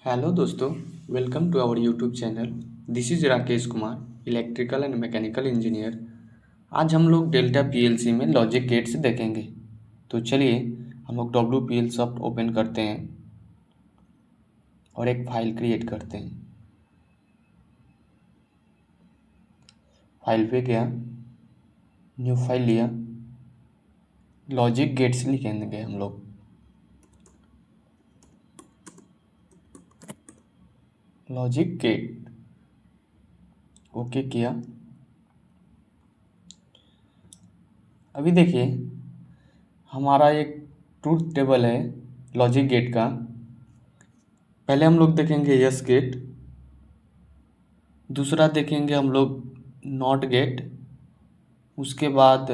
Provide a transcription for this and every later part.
Hello दोस्तों, welcome to our YouTube channel. This is Rakesh Kumar, electrical and mechanical engineer. आज हम लोग डेल्टा पीएलसी में लॉजिक गेट्स देखेंगे। तो चलिए हम लोग WPL सॉफ्ट ओपन करते हैं और एक फ़ाइल क्रिएट करते हैं। फाइल पे गया, न्यू फाइल लिया, लॉजिक गेट्स लिखेंगे हम लोग। लॉजिक गेट ओके किया। अभी देखिए हमारा एक ट्रूथ टेबल है लॉजिक गेट का। पहले हम लोग देखेंगे यस गेट, दूसरा देखेंगे हम लोग नॉट गेट, उसके बाद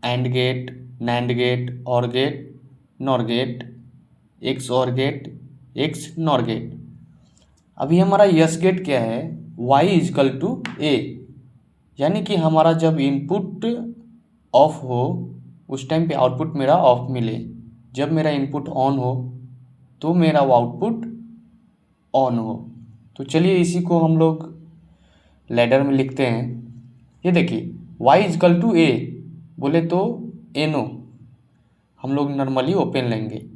एंड गेट, नैंड गेट, और गेट, नॉर गेट, एक्स और गेट, एक्स नॉर गेट। अभी हमारा यस गेट क्या है, y इजकल टू ए, यानी कि हमारा जब इनपुट ऑफ हो उस टाइम पे आउटपुट मेरा ऑफ मिले, जब मेरा इनपुट ऑन हो तो मेरा आउटपुट ऑन हो। तो चलिए इसी को हम लोग लैडर में लिखते हैं। ये देखिए y इजकल टू ए बोले तो एनो हम लोग नॉर्मली ओपन लेंगे,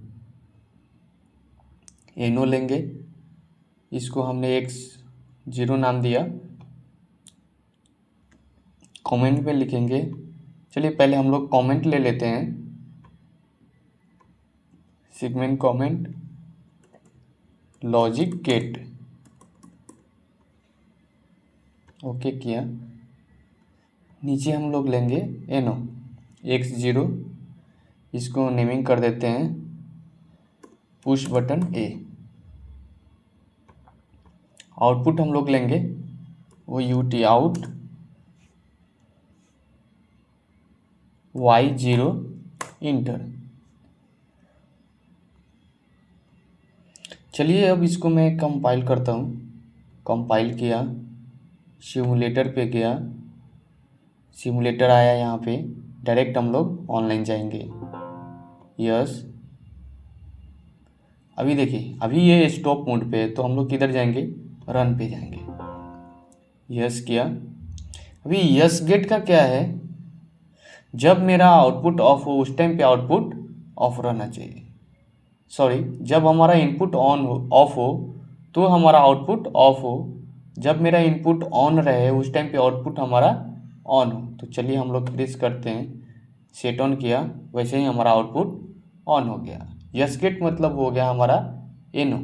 एनो लेंगे, इसको हमने x0 नाम दिया। कमेंट पे लिखेंगे। चलिए पहले हम लोग कमेंट ले लेते हैं, segment comment logic gate, okay किया। नीचे हम लोग लेंगे एनो x0, इसको नेमिंग कर देते हैं पुश बटन ए। आउटपुट हम लोग लेंगे वो UT आउट y0 इंटर। चलिए अब इसको मैं कंपाइल करता हूँ। कंपाइल किया, सिमुलेटर पे गया, सिमुलेटर आया यहाँ पे, डायरेक्ट हम लोग ऑनलाइन जाएंगे। यस, अभी देखिए अभी ये स्टॉप मोड पे है तो हम लोग किधर जाएंगे, रन पे जाएंगे। यस किया। अभी यस गेट का क्या है, जब मेरा आउटपुट ऑफ हो उस टाइम पे आउटपुट ऑफ रहना चाहिए। सॉरी, जब हमारा इनपुट ऑन हो ऑफ हो तो हमारा आउटपुट ऑफ हो, जब मेरा इनपुट ऑन रहे उस टाइम पे आउटपुट हमारा ऑन हो। तो चलिए हम लोग प्रेस करते हैं, सेट ऑन किया, वैसे ही हमारा आउटपुट ऑन हो गया। यस गेट मतलब हो गया हमारा एनो।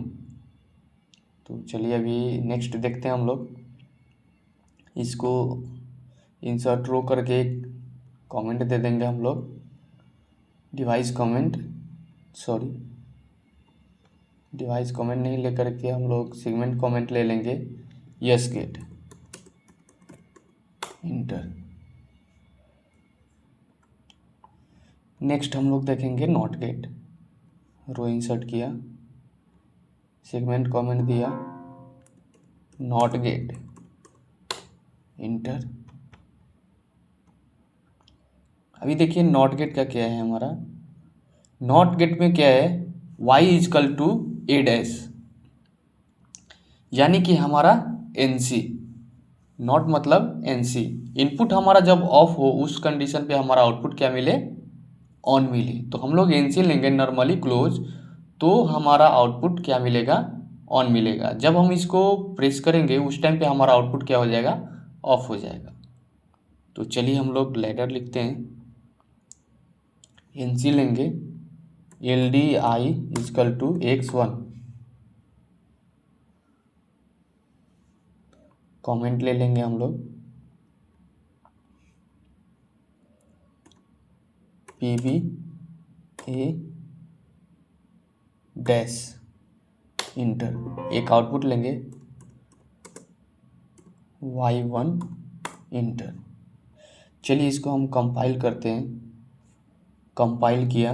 तो चलिए अभी नेक्स्ट देखते हैं हम लोग। इसको इंसर्ट रो करके कमेंट दे देंगे हम लोग, device comment, sorry device comment नहीं लेकर के हम लोग सेगमेंट कमेंट ले लेंगे। Yes get inter. नेक्स्ट हम लोग देखेंगे नॉट गेट, रो इंसर्ट किया, सेगमेंट कमेंट दिया, नॉट गेट इंटर। अभी देखिए नॉट गेट का क्या है हमारा, नॉट गेट में क्या है, y equal to A dash, यानी कि हमारा NC, नॉट मतलब NC। इनपुट हमारा जब ऑफ हो उस कंडीशन पे हमारा आउटपुट क्या मिले, ऑन मिले। तो हम लोग NC लेंगे नॉर्मली क्लोज, तो हमारा आउटपुट क्या मिलेगा, ऑन मिलेगा। जब हम इसको प्रेस करेंगे उस टाइम पे हमारा आउटपुट क्या हो जाएगा, ऑफ हो जाएगा। तो चलिए हम लोग लैडर लिखते हैं, NC लेंगे, LDI is equal to x1, comment ले लेंगे हम लोग, PB A डैश इंटर। एक आउटपुट लेंगे y1 इंटर। चलिए इसको हम कंपाइल करते हैं। कंपाइल किया,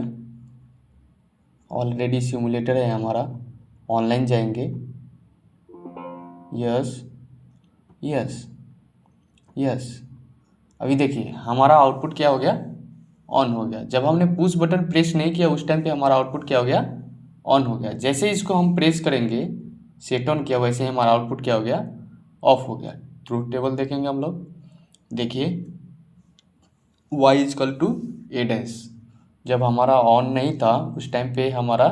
ऑलरेडी सिमुलेटर है हमारा, ऑनलाइन जाएंगे। Yes yes yes. अभी देखिए हमारा आउटपुट क्या हो गया, ऑन हो गया। जब हमने पुश बटन प्रेस नहीं किया उस टाइम पे हमारा आउटपुट क्या हो गया, ऑन हो गया। जैसे इसको हम प्रेस करेंगे सेट ऑन किया वैसे ही हमारा आउटपुट क्या हो गया, ऑफ हो गया। ट्रूथ टेबल देखेंगे हम लोग। देखिए y equal to A dash, जब हमारा ऑन नहीं था उस टाइम पे हमारा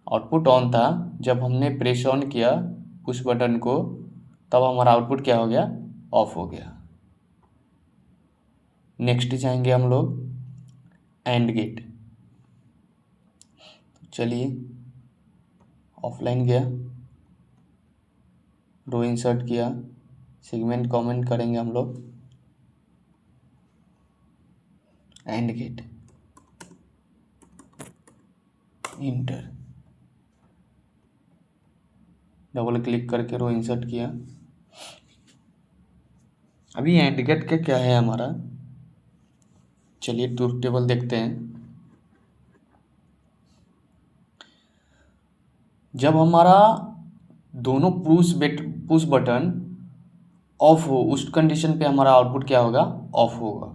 आउटपुट ऑन था, जब हमने प्रेस ऑन किया उस बटन को तब हमारा आउटपुट क्या हो गया, ऑफ हो गया। नेक्स्ट जाएंगे हम लोग एंड गेट। चलिए ऑफलाइन गया, रो इंसर्ट किया, सेगमेंट कमेंट करेंगे हम लोग, and gate enter, double click करके रो इंसर्ट किया। अभी एंड गेट का क्या है हमारा, चलिए ट्रूथ टेबल देखते हैं। जब हमारा दोनों पुश बटन ऑफ हो उस कंडीशन पे हमारा आउटपुट क्या होगा, ऑफ होगा।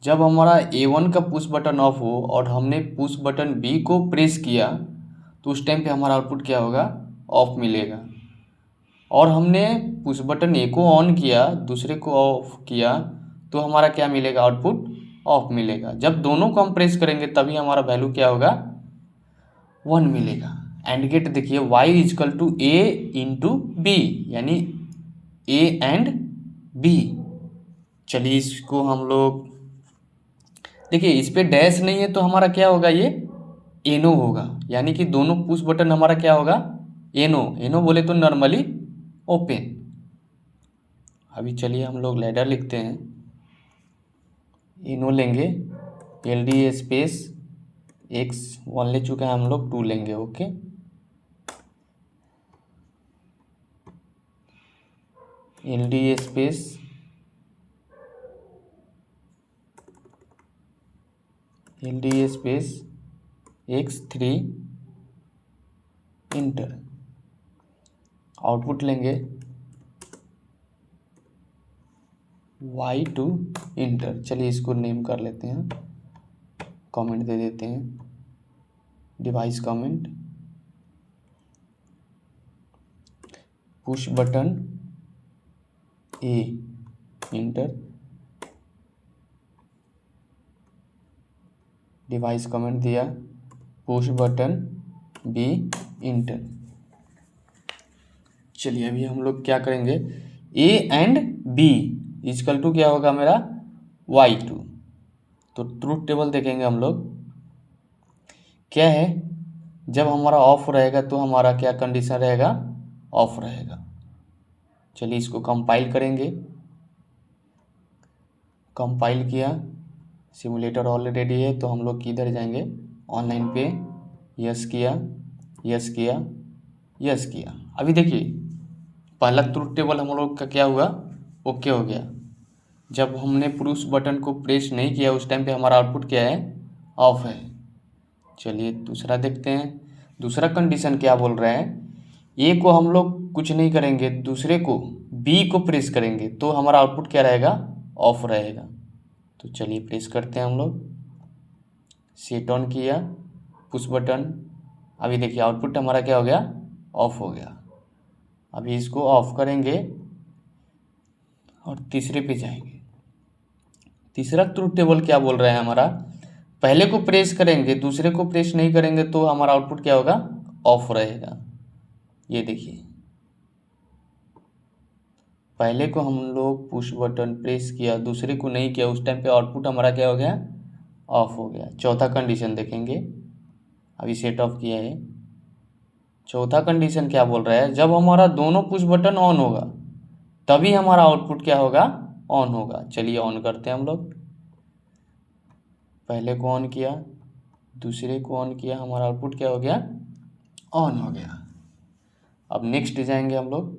जब हमारा A1 का पुश बटन ऑफ हो और हमने पुश बटन B को प्रेस किया तो उस टाइम पे हमारा आउटपुट क्या होगा, ऑफ मिलेगा। और हमने पुश बटन A को ऑन किया दूसरे को ऑफ किया तो हमारा क्या मिलेगा, आउटपुट ऑफ मिलेगा। जब दोनों को हम प्रेस करेंगे तभी हमारा वैल्यू क्या होगा, 1 मिलेगा। एंड गेट देखिए y equal to A into B, यानी A एंड B। चलिए इसको हम लोग देखिए, इस पे डैश नहीं है तो हमारा क्या होगा, ये एनो होगा, यानी कि दोनों पुश बटन हमारा क्या होगा, एनो। एनो बोले तो नॉर्मली ओपन। अभी चलिए हम लोग लैडर लिखते हैं, एनो लेंगे, LD स्पेस X1 ले चुके हैं हम लोग, 2 लेंगे, okay. LD space X3 inter, output लेंगे Y2 इंटर। चलिए इसको नेम कर लेते हैं, कमेंट दे देते हैं, device comment, push button A enter, device comment दिया, पुश बटन B इंटर। चलिए अभी हम लोग क्या करेंगे, A and B equal to क्या होगा मेरा, Y2। तो ट्रूथ टेबल देखेंगे हम लोग, क्या है, जब हमारा ऑफ रहेगा तो हमारा क्या कंडीशन रहेगा, ऑफ रहेगा। चलिए इसको कंपाइल करेंगे, कंपाइल किया, सिमुलेटर ऑलरेडी है तो हम लोग किधर जाएंगे, ऑनलाइन पे, यस किया, यस किया, यस किया। अभी देखिए पहला ट्रूथ टेबल हम लोग का क्या हुआ, ओके हो गया। जब हमने पुश बटन को प्रेस नहीं किया उस टाइम पे हमारा आउटपुट क्या है, ऑफ है। चलिए दूसरा देखते हैं, दूसरा कंडीशन क्या बोल रहा है, ए को हम लोग कुछ नहीं करेंगे, दूसरे को बी को प्रेस करेंगे तो हमारा आउटपुट क्या रहेगा, ऑफ रहेगा। तो चलिए प्रेस करते हैं हम लोग, सेट ऑन किया पुश बटन, अभी देखिए आउटपुट हमारा क्या हो गया, ऑफ हो गया। अभी इसको ऑफ करेंगे और तीसरे पे जाएंगे। तीसरा ट्रूथ टेबल क्या बोल रहा है हमारा, पहले को प्रेस करेंगे दूसरे को प्रेस नहीं करेंगे तो हमारा आउटपुट क्या होगा, ऑफ रहेगा। ये देखिए पहले को हम लोग पुश बटन प्रेस किया दूसरे को नहीं किया उस टाइम पे आउटपुट हमारा क्या हो गया, ऑफ हो गया। चौथा कंडीशन देखेंगे, अभी सेट ऑफ किया है। चौथा कंडीशन क्या बोल रहा है, जब हमारा दोनों पुश बटन ऑन होगा तभी हमारा आउटपुट क्या होगा, ऑन होगा। चलिए ऑन करते हैं हम लोग, पहले को ऑन किया दूसरे को ऑन किया, हमारा आउटपुट क्या हो गया, ऑन हो गया। अब नेक्स्ट जाएंगे हम लोग,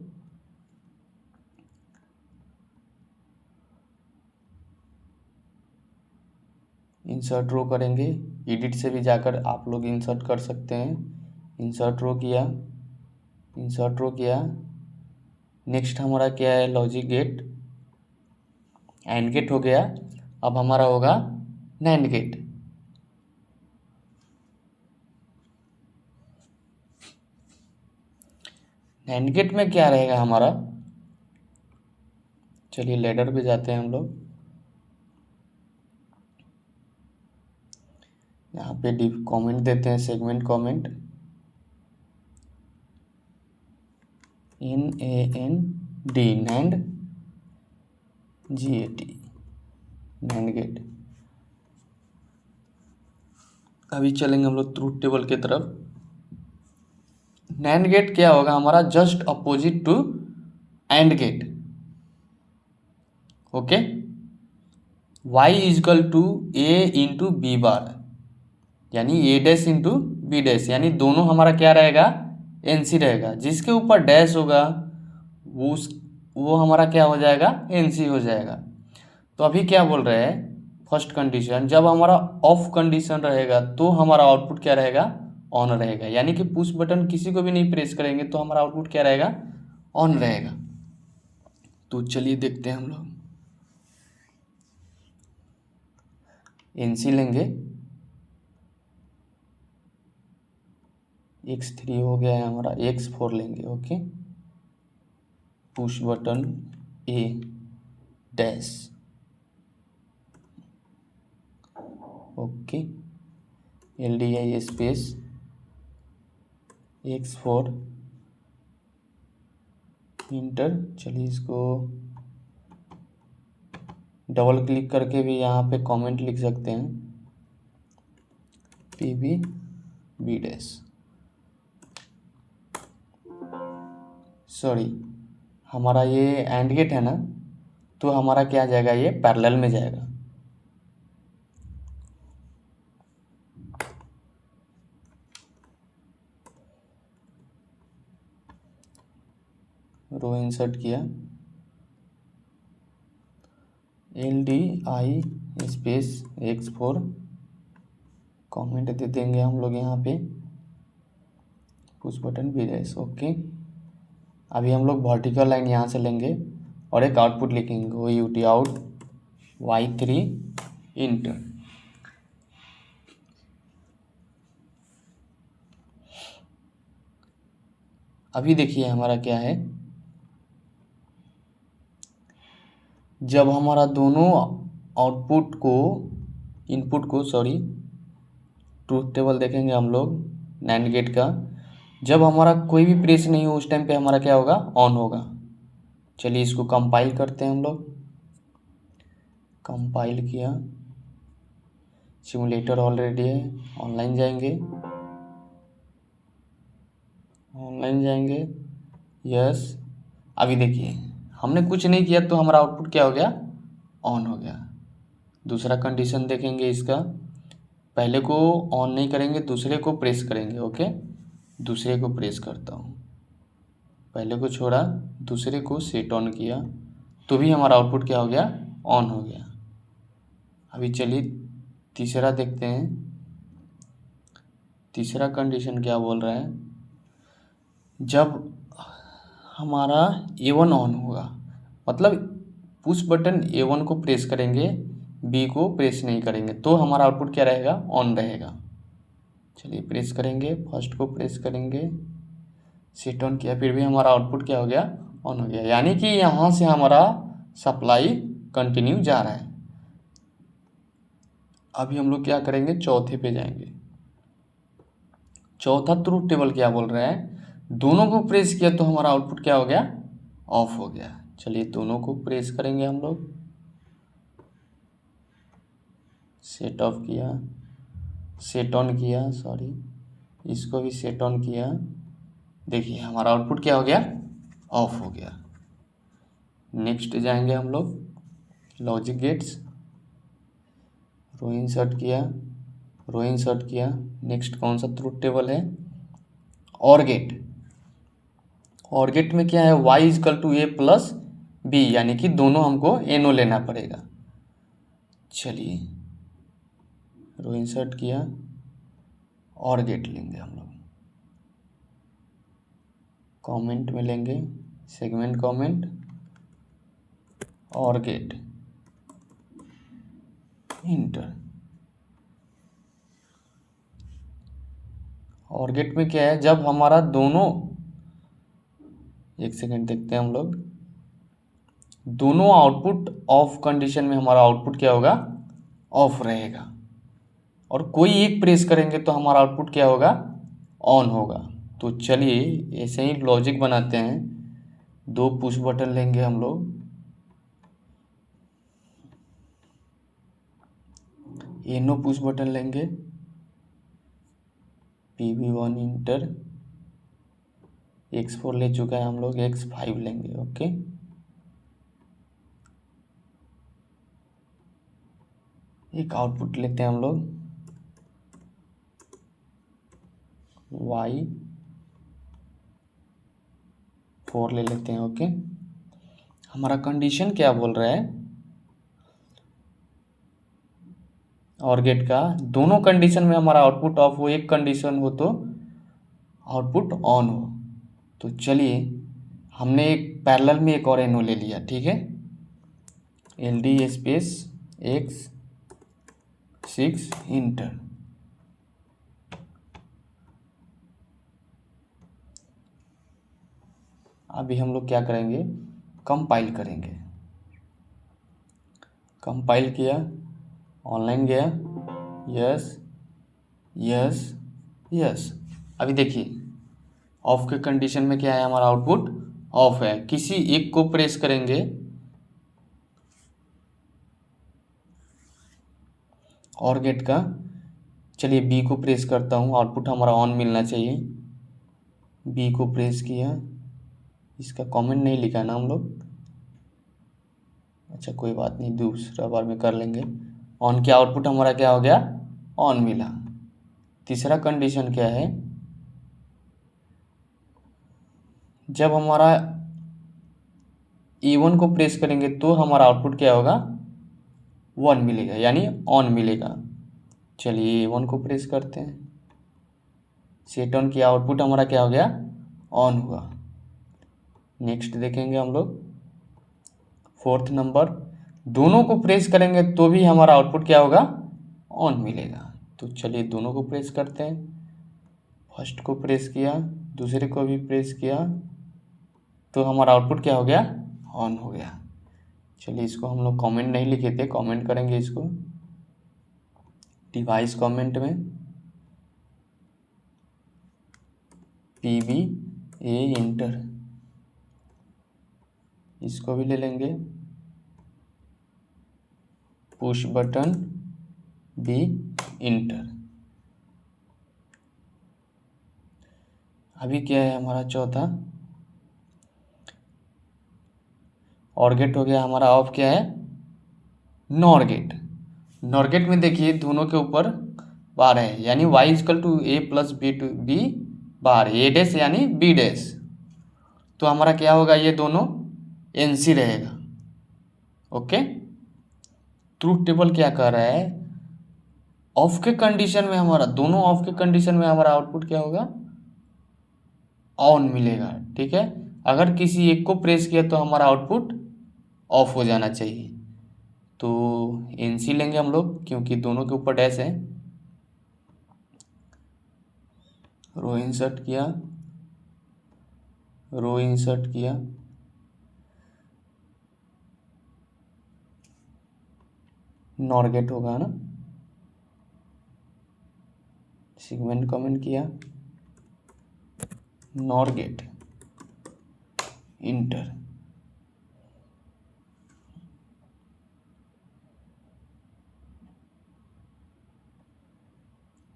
इंसर्ट रो करेंगे, एडिट से भी जाकर आप लोग इंसर्ट कर सकते हैं। इंसर्ट रो किया, इंसर्ट रो किया, नेक्स्ट हमारा क्या है, लॉजिक गेट, एंड गेट हो गया। अब हमारा होगा नैंड गेट। NAND गेट में क्या रहेगा हमारा, चलिए लेडर पे जाते हैं हम लोग। यहाँ पे कमेंट देते हैं, segment comment NAND NAND GAT NAND gate. अभी चलेंगे हम लोग ट्रूथ टेबल की तरफ। NAND गेट क्या होगा हमारा, just opposite to AND gate. Okay, y equal to a into B bar, यानी a dash into B dash, यानी दोनों हमारा क्या रहेगा, NC रहेगा। जिसके ऊपर डैश होगा वो हमारा क्या हो जाएगा, NC हो जाएगा। तो अभी क्या बोल रहे हैं, फर्स्ट कंडीशन, जब हमारा ऑफ कंडीशन रहेगा तो हमारा आउटपुट क्या रहेगा, ऑन रहेगा। यानी कि पुश बटन किसी को भी नहीं प्रेस करेंगे तो हमारा आउटपुट क्या रहेगा, ऑन रहेगा। तो चलिए देखते हैं हम लोग। NC लेंगे, X3 हो गया है हमारा, X4 लेंगे। Okay, push button A dash, okay, LDI space X4 inter. चलिए इसको डबल क्लिक करके भी यहाँ पे कमेंट लिख सकते हैं, PB B डैश, सॉरी हमारा ये एंड गेट है ना, तो हमारा क्या जाएगा, ये पैरेलल में जाएगा। रो इंसर्ट किया, LDI स्पेस X4 कमेंट दे देंगे हम लोग यहाँ पे, पुश बटन भी डैश। ओके, अभी हम लोग वर्टिकल लाइन यहाँ से लेंगे और एक आउटपुट लिखेंगे, वो UT आउट Y3 इंटर। अभी देखिए हमारा क्या है, जब हमारा दोनों आउटपुट को इनपुट को सॉरी ट्रूथ टेबल देखेंगे हम लोग NAND गेट का, जब हमारा कोई भी प्रेस नहीं हो उस टाइम पे हमारा क्या होगा, ऑन होगा। चलिए इसको कंपाइल करते हैं हम लोग। कंपाइल किया, सिमुलेटर ऑलरेडी है, ऑनलाइन जाएंगे, यस। अभी देखिए हमने कुछ नहीं किया तो हमारा आउटपुट क्या हो गया, ऑन हो गया। दूसरा कंडीशन देखेंगे इसका, पहले को ऑन नहीं करेंगे, दूसरे को प्रेस करेंगे। ओके, दूसरे को प्रेस करता हूँ, पहले को छोड़ा, दूसरे को सेट ऑन किया तो भी हमारा आउटपुट क्या हो गया, ऑन हो गया। अभी चलिए तीसरा देखते हैं, तीसरा कंडीशन क्या बोल रहा है, जब हमारा A1 ऑन होगा, मतलब पुश बटन A1 को प्रेस करेंगे, B को प्रेस नहीं करेंगे, तो हमारा आउटपुट क्या रहेगा, ऑन रहेगा। चलिए प्रेस करेंगे, फर्स्ट को प्रेस करेंगे, सेट ऑन किया, फिर भी हमारा आउटपुट क्या हो गया, ऑन हो गया। यानी कि यहाँ से हमारा सप्लाई कंटिन्यू जा रहा है। अभी हम लोग क्या करेंगे, चौथे पे जाएंगे। चौथा ट्रूथ टेबल क्या बोल रहा है, दोनों को प्रेस किया तो हमारा आउटपुट क्या हो गया, ऑफ हो गया। चलिए दोनों को प्रेस करेंगे हम लोग, सेट ऑफ किया, सेट ऑन किया, सॉरी इसको भी सेट ऑन किया, देखिए हमारा आउटपुट क्या हो गया, ऑफ हो गया। नेक्स्ट जाएंगे हम लोग, लॉजिक गेट्स, रो इंसर्ट किया, नेक्स्ट कौन सा ट्रूथ टेबल है, और गेट में क्या है, y equal to A plus B, यानी कि दोनों हमको NO लेना पड़ेगा। चलिए रो इंसर्ट किया, और गेट लेंगे हम लोग, कमेंट में लेंगे, सेगमेंट कमेंट, और गेट इंटर। और गेट में क्या है, जब हमारा दोनों एक सेकेंड देखते हैं हम लोग। दोनों आउटपुट ऑफ कंडीशन में हमारा आउटपुट क्या होगा, ऑफ रहेगा, और कोई एक प्रेस करेंगे तो हमारा आउटपुट क्या होगा, ऑन होगा। तो चलिए ऐसे ही लॉजिक बनाते हैं। 2 पुश बटन लेंगे हम लोग, नो पुश बटन लेंगे, PB1 इंटर, X4 ले चुका है हम लोग, X5 लेंगे। ओके, एक आउटपुट लेते हैं हम लोग, Y4 ले लेते हैं। ओके, हमारा कंडीशन क्या बोल रहा है, और गेट का दोनों कंडीशन में हमारा आउटपुट ऑफ हो, एक कंडीशन हो तो आउटपुट ऑन हो। तो चलिए हमने एक पैरेलल में एक और एनो ले लिया, ठीक है, LD स्पेस X6 इंटर। अभी हम लोग क्या करेंगे, कंपाइल करेंगे। कंपाइल किया, ऑनलाइन गया, यस यस यस। अभी देखिए ऑफ के कंडीशन में क्या है, हमारा आउटपुट ऑफ है। किसी एक को प्रेस करेंगे, और गेट का, चलिए B को प्रेस करता हूँ, आउटपुट हमारा ऑन मिलना चाहिए। B को प्रेस किया, इसका कमेंट नहीं लिखा ना हम लोग, अच्छा कोई बात नहीं, दूसरा बार में कर लेंगे। ऑन के आउटपुट हमारा क्या हो गया, ऑन मिला। तीसरा कंडीशन क्या है, जब हमारा E1 को प्रेस करेंगे तो हमारा आउटपुट क्या होगा, 1 मिलेगा, यानी ऑन मिलेगा। चलिए A1 को प्रेस करते हैं, सेट ऑन किया, आउटपुट हमारा क्या हो गया, ऑन हुआ। नेक्स्ट देखेंगे हम लोग, 4th नंबर, दोनों को प्रेस करेंगे तो भी हमारा आउटपुट क्या होगा, ऑन मिलेगा। तो चलिए दोनों को प्रेस करते हैं, फर्स्ट को प्रेस किया, दूसरे को भी प्रेस किया, तो हमारा आउटपुट क्या हो गया, ऑन हो गया। चलिए इसको हम लोग कमेंट नहीं लिखे थे, कमेंट करेंगे इसको, डिवाइस कमेंट में PBA इंटर, इसको भी ले लेंगे, पुश बटन B इंटर। अभी क्या है हमारा चौथा, और गेट हो गया हमारा, ऑफ क्या है, नॉर गेट। नॉर गेट में देखिए दोनों के ऊपर बार है, यानी y equal to A plus B bar, A dash यानी B डैश, तो हमारा क्या होगा, ये दोनों NC रहेगा। ओके, ट्रूथ टेबल क्या कर रहा है, ऑफ के कंडीशन में हमारा, दोनों ऑफ के कंडीशन में हमारा आउटपुट क्या होगा, ऑन मिलेगा। ठीक है, अगर किसी एक को प्रेस किया तो हमारा आउटपुट ऑफ हो जाना चाहिए। तो NC लेंगे हम लोग, क्योंकि दोनों के ऊपर डैश है। रो इंसर्ट किया, रो इंसर्ट किया, नॉर गेट होगा ना, सेगमेंट कमेंट किया, नॉर गेट इंटर।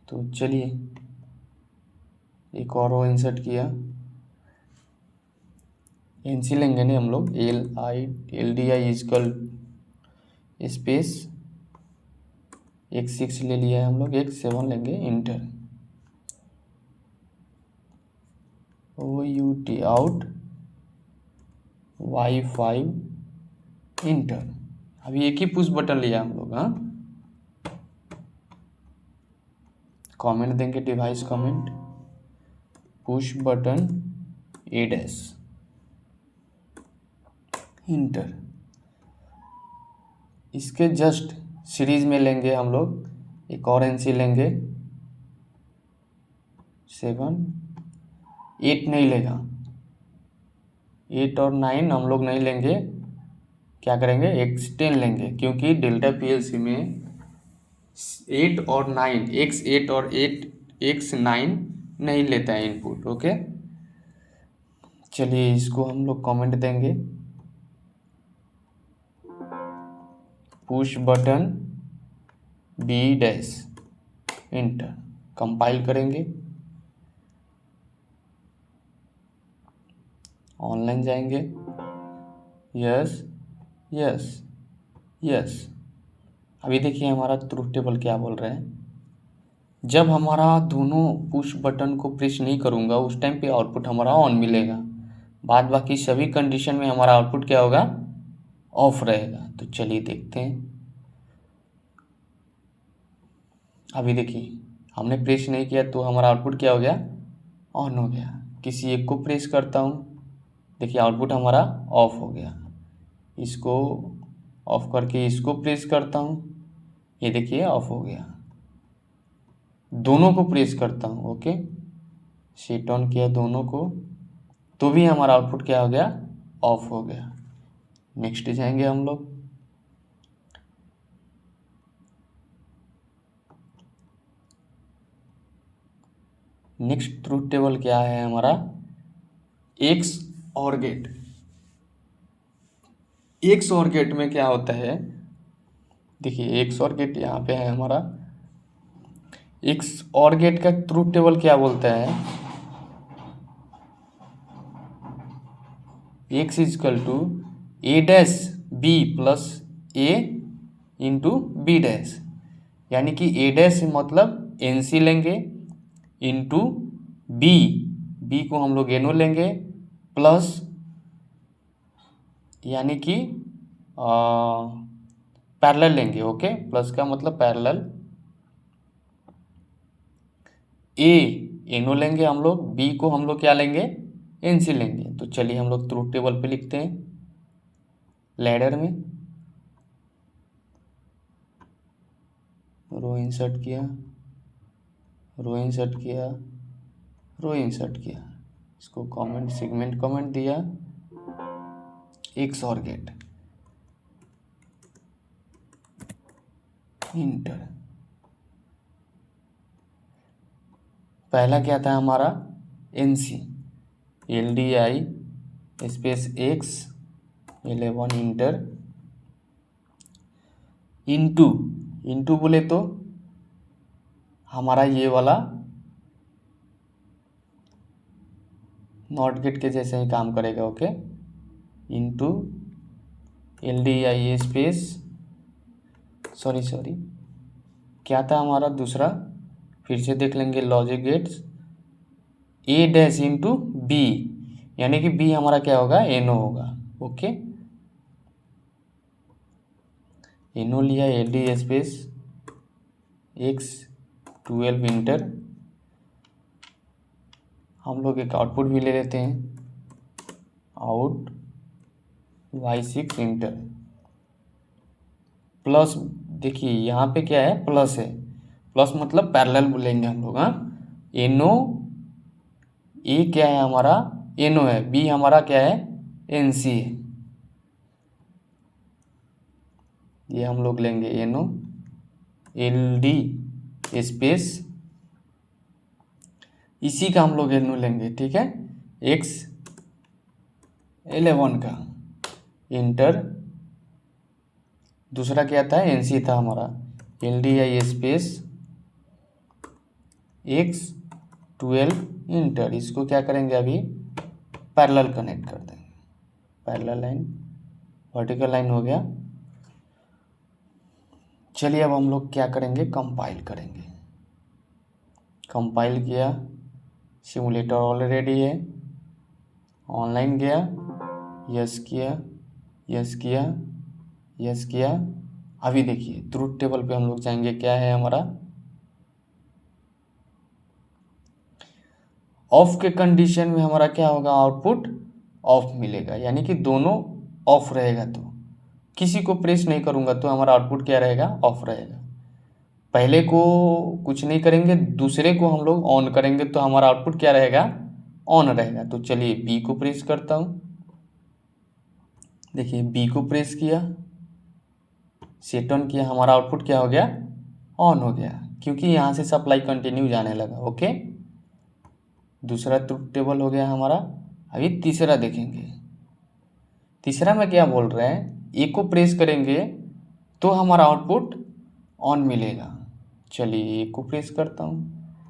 तो चलिए एक और रो इंसर्ट किया, NC लेंगे नहीं हम लोग, LDI इजकल स्पेस X6 ले लिया है हम लोग, X7 लेंगे, inter, OUT out, Y5 inter. अभी एक ही पुश बटन लिया हम लोग, हाँ, कमेंट देंगे, device comment, push button A dash inter. इसके जस्ट सीरीज में लेंगे हम लोग, एक और NC लेंगे, 7 8 नहीं लेगा, 8 और 9 हम लोग नहीं लेंगे, क्या करेंगे x10 लेंगे, क्योंकि डेल्टा PLC में 8 और 9 x8 और 8x9 नहीं लेता है इनपुट। ओके, चलिए इसको हम लोग कमेंट देंगे, push button B dash inter, compile करेंगे, ऑनलाइन जाएंगे, यस यस यस। अभी देखिए हमारा ट्रूथ टेबल क्या बोल रहे हैं, जब हमारा दोनों पुश बटन को प्रेस नहीं करूँगा उस टाइम पे आउटपुट हमारा ऑन मिलेगा, बाद बाकी सभी कंडीशन में हमारा आउटपुट क्या होगा, ऑफ रहेगा। तो चलिए देखते हैं। अभी देखिए हमने प्रेस नहीं किया तो हमारा आउटपुट क्या हो गया, ऑन हो गया। किसी एक को प्रेस करता हूँ, देखिए आउटपुट हमारा ऑफ हो गया। इसको ऑफ करके इसको प्रेस करता हूँ, ये देखिए ऑफ हो गया। दोनों को प्रेस करता हूँ, ओके, स्विच ऑन किया दोनों को, तो भी हमारा आउटपुट क्या हो गया, ऑफ हो गया। नेक्स्ट जाएंगे हम लोग, नेक्स्ट ट्रूथ टेबल क्या है हमारा, एक्स और गेट। एक्स और गेट में क्या होता है, देखिए एक्स और गेट यहाँ पे है हमारा। एक्स और गेट का ट्रूथ टेबल क्या बोलता है, x equal to A dash B plus A into B dash, यानी कि ए डैश मतलब एन सी लेंगे, इंटू बी, बी को हम लोग एनो लेंगे, प्लस यानी कि पैरेलल लेंगे। ओके, प्लस का मतलब पैरेलल, ए एनो लेंगे हम लोग, बी को हम लोग क्या लेंगे, एन सी लेंगे। तो चलिए हम लोग ट्रूथ टेबल पे लिखते हैं, लैडर में रो इंसर्ट किया, रो इंसर्ट किया, रो इंसर्ट किया, इसको कमेंट सेगमेंट कमेंट दिया, एक्स और गेट इंटर। पहला क्या था हमारा, N C, LDI space x 11 enter, into, into बोले तो हमारा ये वाला नॉट गेट के जैसे ही काम करेगा। Okay, into LDI space, sorry क्या था हमारा दूसरा, फिर से देख लेंगे, लॉजिक गेट्स ए डैश इंटू बी, यानी कि बी हमारा क्या होगा, एनो होगा। ओके, एनो लिया, LD स्पेस x12 इंटर, हम लोग एक आउटपुट भी ले लेते हैं, आउट y6 इंटर, प्लस, देखिए यहाँ पे क्या है, प्लस है, प्लस मतलब पैरेलल बोलेंगे हम लोग। हाँ, एनो, ए क्या है हमारा, एनो है, बी हमारा क्या है, एनसी है, ये हम लोग लेंगे एनो, LD स्पेस, इसी का हम लोग एनो लेंगे, ठीक है, x11 का इंटर, दूसरा क्या था, एनसी था हमारा, LDI स्पेस x12 इंटर, इसको क्या करेंगे अभी, पैरेलल कनेक्ट कर देंगे, पैरेलल लाइन, वर्टिकल लाइन हो गया। चलिए अब हम लोग क्या करेंगे, कंपाइल करेंगे, कंपाइल किया, सिमुलेटर ऑलरेडी है, ऑनलाइन गया, यस किया, यस किया, यस किया। अभी देखिए ट्रूथ टेबल पे हम लोग जाएंगे, क्या है हमारा, ऑफ के कंडीशन में हमारा क्या होगा, आउटपुट ऑफ मिलेगा, यानी कि दोनों ऑफ रहेगा, तो किसी को प्रेस नहीं करूंगा तो हमारा आउटपुट क्या रहेगा, ऑफ रहेगा। पहले को कुछ नहीं करेंगे, दूसरे को हम लोग ऑन करेंगे तो हमारा आउटपुट क्या रहेगा, ऑन रहेगा। तो चलिए बी को प्रेस करता हूँ, देखिए बी को प्रेस किया, सेट ऑन किया, हमारा आउटपुट क्या हो गया, ऑन हो गया, क्योंकि यहाँ से सप्लाई कंटिन्यू जाने लगा। ओके, दूसरा ट्रुथ टेबल हो गया हमारा। अभी तीसरा देखेंगे। तीसरा में क्या बोल रहे हैं, ए को प्रेस करेंगे तो हमारा आउटपुट ऑन मिलेगा। चलिए ए को प्रेस करता हूँ,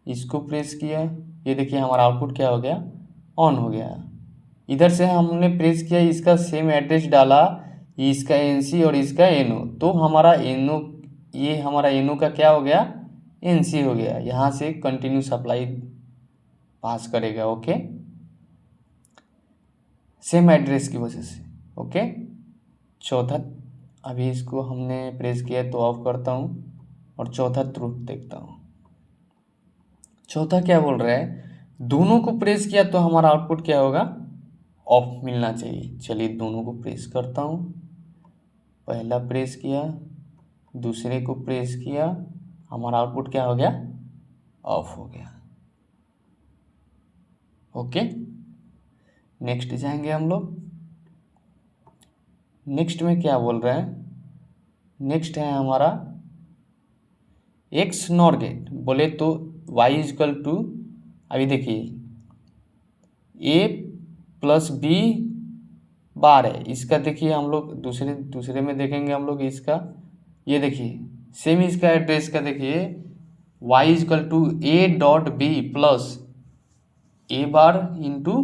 इसको प्रेस किया, ये देखिए हमारा आउटपुट क्या हो गया, ऑन हो गया। इधर से हमने प्रेस किया, इसका सेम एड्रेस डाला, इसका एनसी और इसका एनओ, तो हमारा एनओ, ये हमारा एनओ का क्या हो गया, एनसी हो गया। यहाँ से कंटिन्यू सप्लाई पास करेगा। ओके, सेम एड्रेस की वजह से। ओके, चौथा, अभी इसको हमने प्रेस किया तो ऑफ करता हूँ और चौथा ट्रुथ देखता हूँ। चौथा क्या बोल रहा है, दोनों को प्रेस किया तो हमारा आउटपुट क्या होगा, ऑफ मिलना चाहिए। चलिए दोनों को प्रेस करता हूँ, पहला प्रेस किया, दूसरे को प्रेस किया, हमारा आउटपुट क्या हो गया, ऑफ हो गया। ओके, नेक्स्ट जाएंगे हम लोग। नेक्स्ट में क्या बोल रहे हैं, नेक्स्ट है हमारा एक्स नॉर गेट। बोले तो वाई इजकल टू, अभी देखिए ए प्लस बी बार है, इसका देखिए हम लोग दूसरे में देखेंगे हम लोग इसका, ये देखिए सेम इसका एड्रेस का देखिए, Y equal to A dot B plus A bar into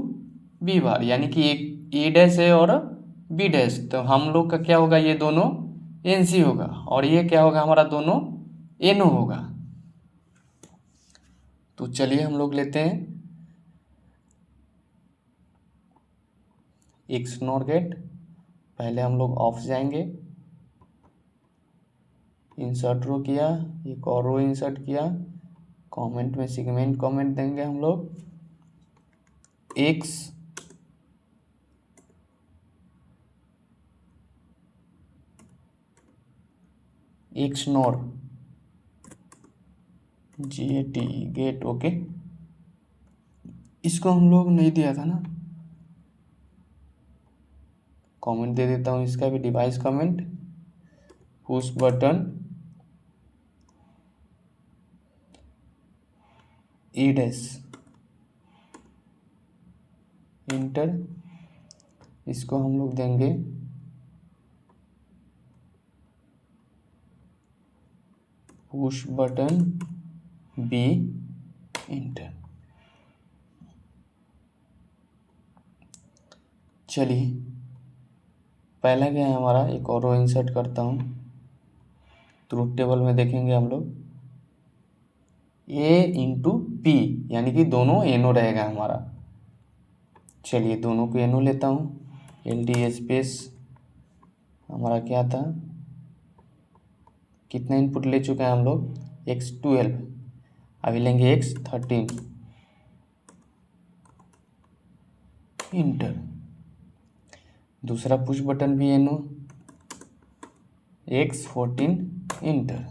B bar, यानी कि एक ए डैश है और बी डैश, तो हम लोग का क्या होगा, ये दोनों एन सी होगा और ये क्या होगा, हमारा दोनों एन ओ होगा। तो चलिए हम लोग लेते हैं एक्स नॉर गेट। पहले हम लोग ऑफ जाएंगे, इंसर्ट रो किया, एक और रो इंसर्ट किया, कमेंट में सेगमेंट कमेंट देंगे हम लोग, x XNOR GAT gate. Okay, इसको हम लोग नहीं दिया था ना, कमेंट दे देता हूँ इसका भी, डिवाइस कमेंट, पुश बटन ई डैश इंटर, इसको हम लोग देंगे पुश बटन बी इंटर। चलिए पहला क्या है हमारा, एक और रो इंसर्ट करता हूँ, ट्रुथ टेबल में देखेंगे हम लोग ए इंटू पी, यानी कि दोनों एनो रहेगा हमारा। चलिए दोनों को एनो लेता हूँ, एल डी स्पेस हमारा क्या था, कितना इनपुट ले चुके हैं हम लोग, x12, अभी लेंगे x13 इंटर, दूसरा पुश बटन भी एनो, x14 इंटर,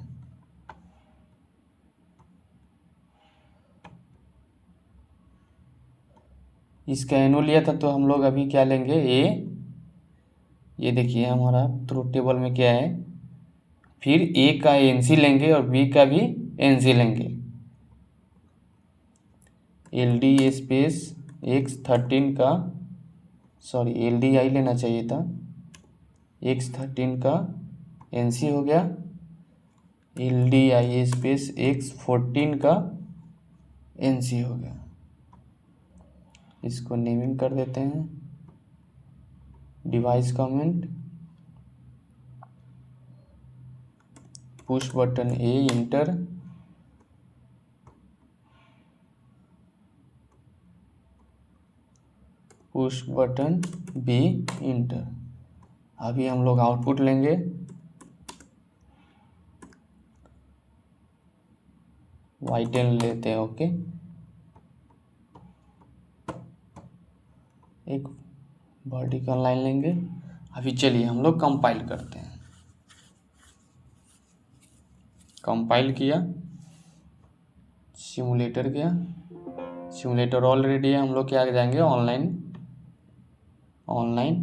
इसका एनो लिया था तो हम लोग अभी क्या लेंगे, ए, ये देखिए हमारा ट्रुथ टेबल में क्या है, फिर ए का एनसी लेंगे और बी का भी एनसी लेंगे, एल डी स्पेस x13 का, सॉरी एल डी आई लेना चाहिए था, x13 का एनसी हो गया, L D I space x14 का एनसी हो गया। इसको नेमिंग कर देते हैं, device comment, push button A enter, push button B enter. अभी हम लोग आउटपुट लेंगे, Y10 लेते हैं। ओके, एक वर्टिकल लाइन लेंगे। अभी चलिए हम लोग कंपाइल करते हैं, कंपाइल किया, सिमुलेटर किया, सिमुलेटर ऑलरेडी है, हम लोग क्या जाएंगे ऑनलाइन, ऑनलाइन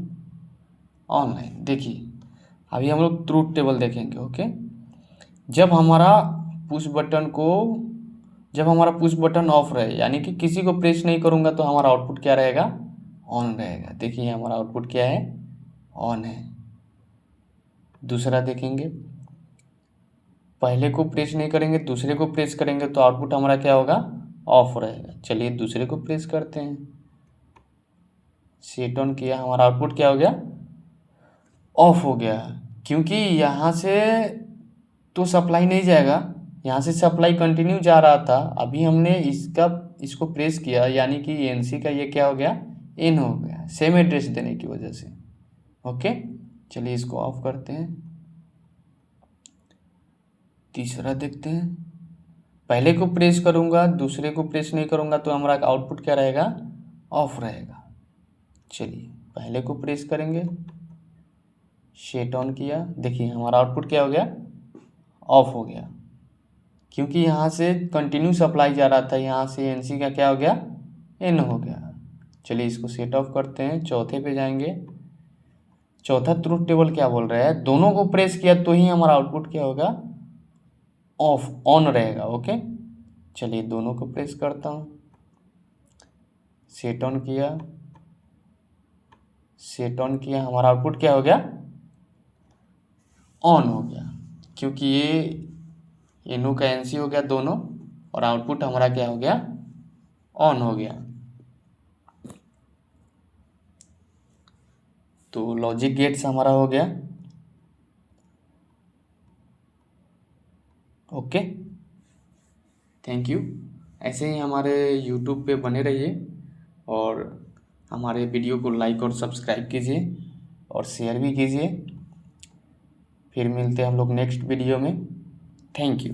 ऑनलाइन। देखिए अभी हम लोग ट्रूथ टेबल देखेंगे। ओके, जब हमारा पुश बटन को जब हमारा पुश बटन ऑफ रहे, यानी कि किसी को प्रेस नहीं करूँगा, तो हमारा आउटपुट क्या रहेगा? ऑन रहेगा। देखिए हमारा आउटपुट क्या है? ऑन है। दूसरा देखेंगे, पहले को प्रेस नहीं करेंगे, दूसरे को प्रेस करेंगे, तो आउटपुट हमारा क्या होगा? ऑफ रहेगा। चलिए दूसरे को प्रेस करते हैं, सेट ऑन किया, हमारा आउटपुट क्या हो गया? ऑफ हो गया। क्योंकि यहाँ से तो सप्लाई नहीं जाएगा, यहाँ से सप्लाई कंटिन्यू जा रहा था। अभी हमने इसको प्रेस किया, यानी कि एनसी का ये क्या हो गया? इन हो गया, सेम एड्रेस देने की वजह से। ओके, चलिए इसको ऑफ करते हैं। तीसरा देखते हैं, पहले को प्रेस करूँगा, दूसरे को प्रेस नहीं करूँगा, तो हमारा आउटपुट क्या रहेगा? ऑफ रहेगा। चलिए पहले को प्रेस करेंगे, शेट ऑन किया, देखिए हमारा आउटपुट क्या हो गया? ऑफ हो गया। क्योंकि यहाँ से कंटिन्यू सप्लाई जा रहा था, यहाँ से एनसी का क्या हो गया? इन हो गया। चलिए इसको सेट ऑफ करते हैं, चौथे पे जाएंगे। चौथा ट्रूथ टेबल क्या बोल रहा है? दोनों को प्रेस किया तो ही हमारा आउटपुट क्या होगा? ऑफ, ऑन रहेगा। ओके, चलिए दोनों को प्रेस करता हूँ, सेट ऑन किया, सेट ऑन किया, हमारा आउटपुट क्या हो गया? ऑन हो गया। क्योंकि ये इनू का एनसी हो गया दोनों, और आउटपुट हमारा क्या हो गया? ऑन हो गया। तो लॉजिक गेट्स हमारा हो गया। Okay, thank you. ऐसे ही हमारे यूट्यूब पे बने रहिए, और हमारे वीडियो को लाइक और सब्सक्राइब कीजिए, और शेयर भी कीजिए। फिर मिलते हैं हम लोग नेक्स्ट वीडियो में। Thank you.